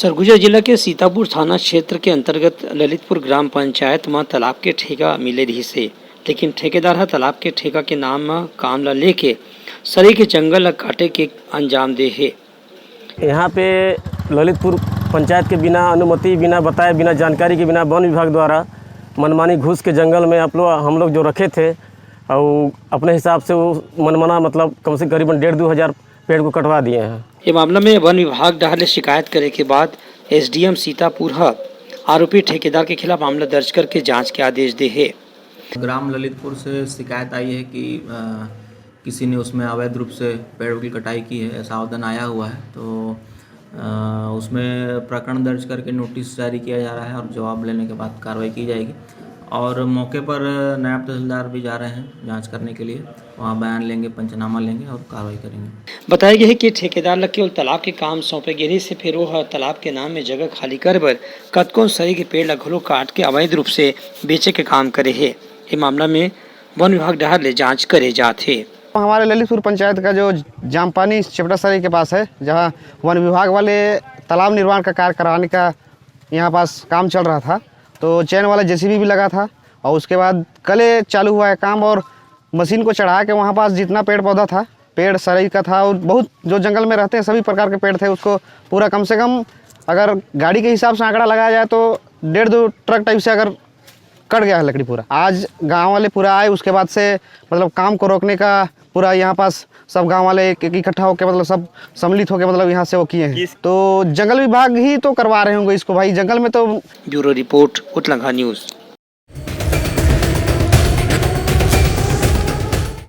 सरगुजा जिला के सीतापुर थाना क्षेत्र के अंतर्गत ललितपुर ग्राम पंचायत में तालाब के ठेका मिले रही से, लेकिन ठेकेदार है तालाब के ठेका के नाम में काम ला लेके सरी के जंगल ला काटे के अंजाम दे है। यहाँ पे ललितपुर पंचायत के बिना अनुमति, बिना बताए, बिना जानकारी के, बिना वन विभाग द्वारा मनमानी घुस के जंगल में हम लोग जो रखे थे और अपने हिसाब से वो मनमाना मतलब कम से करीबन 1,500-2 हज़ार पेड़ को कटवा दिए हैं। ये मामला में वन विभाग डाले शिकायत करे के बाद एसडीएम सीतापुर आरोपी ठेकेदार के खिलाफ मामला दर्ज करके जांच के आदेश दे है। ग्राम ललितपुर से शिकायत आई है कि किसी ने उसमें अवैध रूप से पेड़ों की कटाई की है, ऐसा आवेदन आया हुआ है। तो उसमें प्रकरण दर्ज करके नोटिस जारी किया जा रहा है और जवाब लेने के बाद कार्रवाई की जाएगी। और मौके पर नायब तहसीलदार भी जा रहे हैं जांच करने के लिए, वहाँ बयान लेंगे, पंचनामा लेंगे और कार्रवाई करेंगे। बताया गया है कि ठेकेदार ला केवल तालाब के काम सौंपे गए से फिर वो तालाब के नाम में जगह खाली कर बर कतकों सरी के पेड़ ला घलो काट के अवैध रूप से बेचे के काम करे है। ये मामला में वन विभाग डहर ले जांच करे जाते। हमारे ललितपुर पंचायत का जो जामपानी चपटासरी के पास है, जहाँ वन विभाग वाले तालाब निर्माण का कार्य कराने का यहाँ पास काम चल रहा था, तो चैन वाला जेसीबी भी लगा था और उसके बाद कल चालू हुआ है काम और मशीन को चढ़ा के वहाँ पास जितना पेड़ पौधा था, पेड़ सरई का था और बहुत जो जंगल में रहते हैं सभी प्रकार के पेड़ थे, उसको पूरा कम से कम अगर गाड़ी के हिसाब से आंकड़ा लगाया जाए तो 1.5-2 ट्रक टाइप से अगर कट गया है लकड़ी पूरा। आज गांव वाले पूरा आए, उसके बाद से मतलब काम को रोकने का पूरा यहाँ पास सब गांव वाले इकट्ठा होकर मतलब सब सम्मिलित होकर मतलब यहाँ से वो किए हैं। तो जंगल विभाग ही तो करवा रहे होंगे इसको भाई, जंगल में तो। ब्यूरो रिपोर्ट उत्तलंघा न्यूज़।